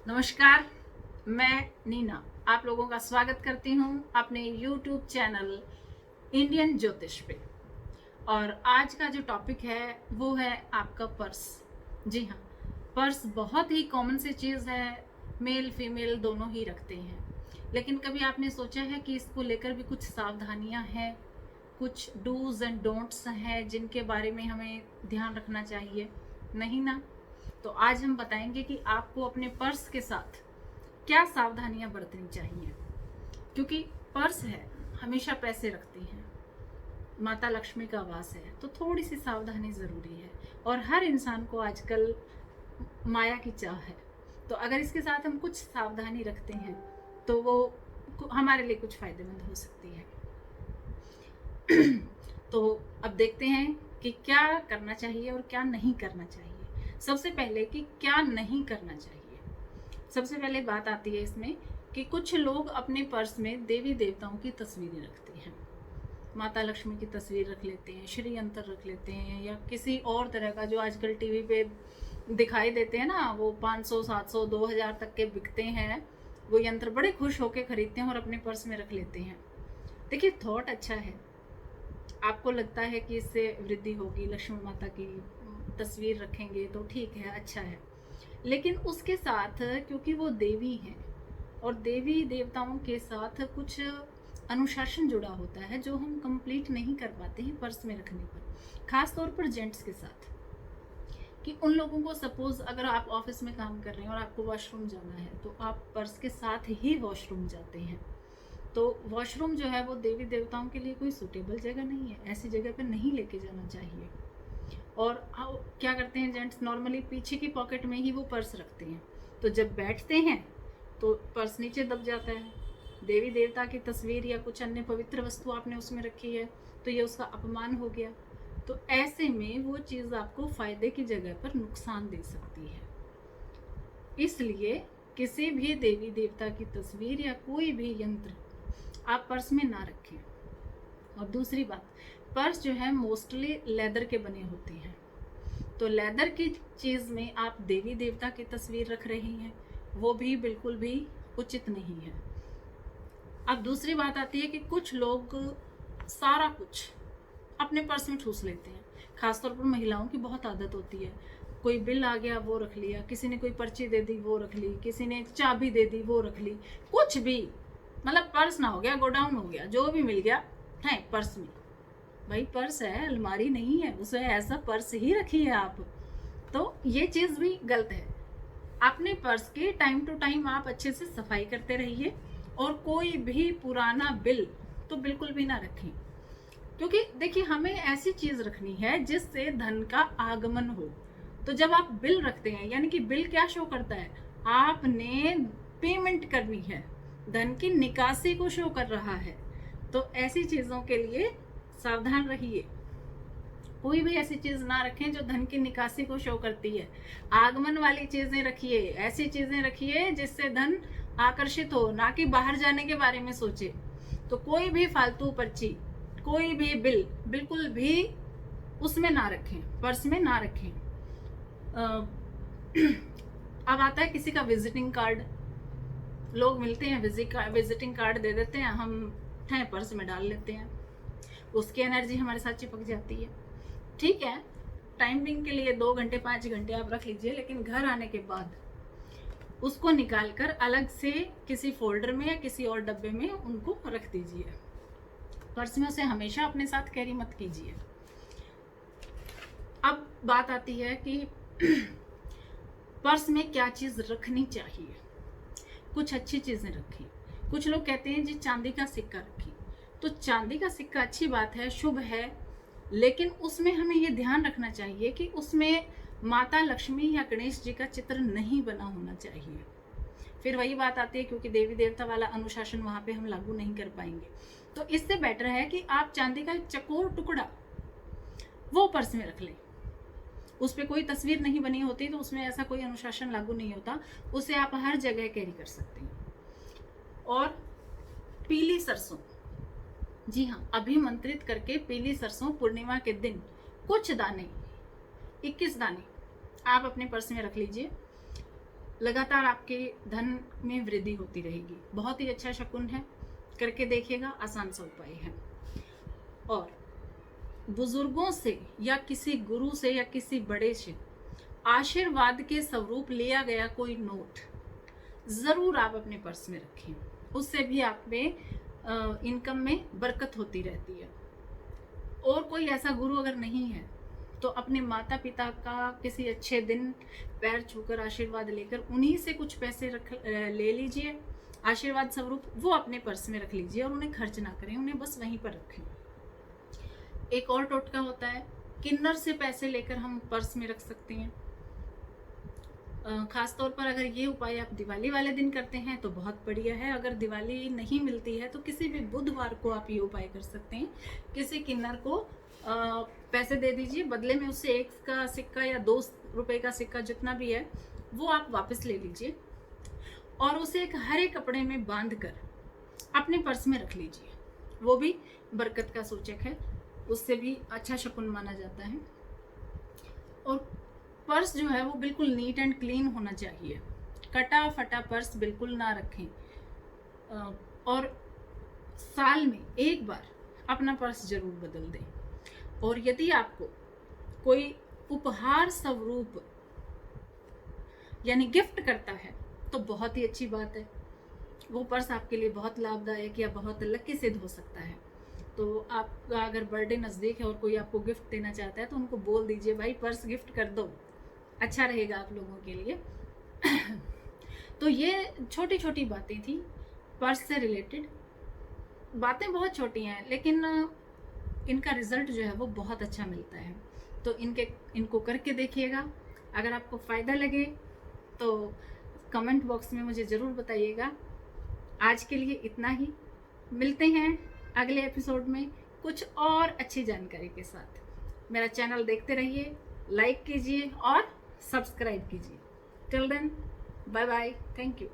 नमस्कार, मैं नीना आप लोगों का स्वागत करती हूँ अपने YouTube चैनल इंडियन ज्योतिष पे। और आज का जो टॉपिक है वो है आपका पर्स। जी हाँ, पर्स बहुत ही कॉमन सी चीज़ है, मेल फीमेल दोनों ही रखते हैं। लेकिन कभी आपने सोचा है कि इसको लेकर भी कुछ सावधानियाँ हैं, कुछ डूज एंड डोंट्स हैं जिनके बारे में हमें ध्यान रखना चाहिए? नहीं ना? तो आज हम बताएंगे कि आपको अपने पर्स के साथ क्या सावधानियां बरतनी चाहिए, क्योंकि पर्स है, हमेशा पैसे रखती हैं, माता लक्ष्मी का वास है, तो थोड़ी सी सावधानी ज़रूरी है। और हर इंसान को आजकल माया की चाह है, तो अगर इसके साथ हम कुछ सावधानी रखते हैं तो वो हमारे लिए कुछ फ़ायदेमंद हो सकती है। तो अब देखते हैं कि क्या करना चाहिए और क्या नहीं करना चाहिए। सबसे पहले कि क्या नहीं करना चाहिए। सबसे पहले बात आती है इसमें कि कुछ लोग अपने पर्स में देवी देवताओं की तस्वीरें रखते हैं। माता लक्ष्मी की तस्वीर रख लेते हैं, श्री यंत्र रख लेते हैं, या किसी और तरह का जो आजकल टीवी पे दिखाई देते हैं ना, वो 500 700 2000 तक के बिकते हैं। वो यंत्र बड़े खुश होकर खरीदते हैं और अपने पर्स में रख लेते हैं। देखिए, थॉट अच्छा है, आपको लगता है कि इससे वृद्धि होगी, लक्ष्मी माता की तस्वीर रखेंगे तो ठीक है, अच्छा है। लेकिन उसके साथ, क्योंकि वो देवी हैं और देवी देवताओं के साथ कुछ अनुशासन जुड़ा होता है जो हम कंप्लीट नहीं कर पाते हैं पर्स में रखने पर, खास तौर पर जेंट्स के साथ। कि उन लोगों को, सपोज अगर आप ऑफिस में काम कर रहे हैं और आपको वॉशरूम जाना है तो आप पर्स के साथ ही वॉशरूम जाते हैं। तो वॉशरूम जो है वो देवी देवताओं के लिए कोई सूटेबल जगह नहीं है, ऐसी जगह पर नहीं लेके जाना चाहिए। और क्या करते हैं जेंट्स, नॉर्मली पीछे की पॉकेट में ही वो पर्स रखते हैं, तो जब बैठते हैं तो पर्स नीचे दब जाता है। देवी देवता की तस्वीर या कुछ अन्य पवित्र वस्तु आपने उसमें रखी है तो ये उसका अपमान हो गया। तो ऐसे में वो चीज़ आपको फायदे की जगह पर नुकसान दे सकती है। इसलिए किसी भी देवी देवता की तस्वीर या कोई भी यंत्र आप पर्स में ना रखें। और दूसरी बात, पर्स जो है मोस्टली लेदर के बने होते हैं, तो लेदर की चीज़ में आप देवी देवता की तस्वीर रख रही हैं, वो भी बिल्कुल भी उचित नहीं है। अब दूसरी बात आती है कि कुछ लोग सारा कुछ अपने पर्स में ठूस लेते हैं। खासतौर पर महिलाओं की बहुत आदत होती है, कोई बिल आ गया वो रख लिया, किसी ने कोई पर्ची दे दी वो रख ली, किसी ने चाबी दे दी वो रख ली, कुछ भी, मतलब पर्स ना हो गया, गोडाउन हो गया, जो भी मिल गया है पर्स में। भाई पर्स है, अलमारी नहीं है, उसे ऐसा पर्स ही रखिए आप। तो ये चीज़ भी गलत है। अपने पर्स के टाइम टू टाइम आप अच्छे से सफाई करते रहिए, और कोई भी पुराना बिल तो बिल्कुल भी ना रखें, क्योंकि देखिए हमें ऐसी चीज़ रखनी है जिससे धन का आगमन हो। तो जब आप बिल रखते हैं, यानी कि बिल क्या शो करता है, आपने पेमेंट करनी है, धन की निकासी को शो कर रहा है। तो ऐसी चीज़ों के लिए सावधान रहिए, कोई भी ऐसी चीज़ ना रखें जो धन की निकासी को शो करती है। आगमन वाली चीज़ें रखिए, ऐसी चीज़ें रखिए जिससे धन आकर्षित हो, ना कि बाहर जाने के बारे में सोचे। तो कोई भी फालतू पर्ची, कोई भी बिल बिल्कुल भी उसमें ना रखें, पर्स में ना रखें। अब आता है किसी का विजिटिंग कार्ड, लोग मिलते हैं, विजिटिंग कार्ड दे देते हैं, हम पर्स में डाल लेते हैं, उसकी एनर्जी हमारे साथ चिपक जाती है। ठीक है, टाइम बिंग के लिए 2 घंटे 5 घंटे आप रख लीजिए, लेकिन घर आने के बाद उसको निकालकर अलग से किसी फोल्डर में या किसी और डब्बे में उनको रख दीजिए। पर्स में उसे हमेशा अपने साथ कैरी मत कीजिए। अब बात आती है कि पर्स में क्या चीज़ रखनी चाहिए। कुछ अच्छी चीज़ें रखें। कुछ लोग कहते हैं जी चांदी का सिक्का रखें, तो चांदी का सिक्का अच्छी बात है, शुभ है, लेकिन उसमें हमें ये ध्यान रखना चाहिए कि उसमें माता लक्ष्मी या गणेश जी का चित्र नहीं बना होना चाहिए। फिर वही बात आती है, क्योंकि देवी देवता वाला अनुशासन वहाँ पे हम लागू नहीं कर पाएंगे। तो इससे बेटर है कि आप चांदी का एक चकोर टुकड़ा वो पर्स में रख लें। उस पर कोई तस्वीर नहीं बनी होती तो उसमें ऐसा कोई अनुशासन लागू नहीं होता, उसे आप हर जगह कैरी कर सकते हैं। और पीली सरसों, जी हाँ, अभिमंत्रित करके पीली सरसों पूर्णिमा के दिन कुछ दाने, 21 दाने आप अपने पर्स में रख लीजिए। लगातार आपके धन में वृद्धि होती रहेगी। बहुत ही अच्छा शकुन है, करके देखिएगा, आसान सा उपाय है। और बुजुर्गों से या किसी गुरु से या किसी बड़े से आशीर्वाद के स्वरूप लिया गया कोई नोट जरूर आप अपने पर्स में रखें, उससे भी आप में इनकम में बरकत होती रहती है। और कोई ऐसा गुरु अगर नहीं है तो अपने माता पिता का किसी अच्छे दिन पैर छूकर आशीर्वाद लेकर उन्हीं से कुछ पैसे ले लीजिए आशीर्वाद स्वरूप, वो अपने पर्स में रख लीजिए और उन्हें खर्च ना करें, उन्हें बस वहीं पर रखें। एक और टोटका होता है, किन्नर से पैसे लेकर हम पर्स में रख सकते हैं। खास तौर पर अगर ये उपाय आप दिवाली वाले दिन करते हैं तो बहुत बढ़िया है। अगर दिवाली नहीं मिलती है तो किसी भी बुधवार को आप ये उपाय कर सकते हैं। किसी किन्नर को पैसे दे दीजिए, बदले में उससे 1 का सिक्का या 2 रुपए का सिक्का जितना भी है वो आप वापस ले लीजिए और उसे एक हरे कपड़े में बांध कर अपने पर्स में रख लीजिए। वो भी बरकत का सूचक है, उससे भी अच्छा शकुन माना जाता है। और पर्स जो है वो बिल्कुल नीट एंड क्लीन होना चाहिए, कटा फटा पर्स बिल्कुल ना रखें। और साल में एक बार अपना पर्स जरूर बदल दें। और यदि आपको कोई उपहार स्वरूप यानी गिफ्ट करता है तो बहुत ही अच्छी बात है, वो पर्स आपके लिए बहुत लाभदायक या बहुत लकी सिद्ध हो सकता है। तो आपका अगर बर्थडे नज़दीक है और कोई आपको गिफ्ट देना चाहता है तो उनको बोल दीजिए भाई पर्स गिफ्ट कर दो, अच्छा रहेगा आप लोगों के लिए। तो ये छोटी छोटी बातें थी पर्स से रिलेटेड। बातें बहुत छोटी हैं लेकिन इनका रिजल्ट जो है वो बहुत अच्छा मिलता है। तो इनको करके देखिएगा। अगर आपको फ़ायदा लगे तो कमेंट बॉक्स में मुझे ज़रूर बताइएगा। आज के लिए इतना ही, मिलते हैं अगले एपिसोड में कुछ और अच्छी जानकारी के साथ। मेरा चैनल देखते रहिए, लाइक कीजिए और सब्सक्राइब कीजिए। Till then, bye bye, thank you.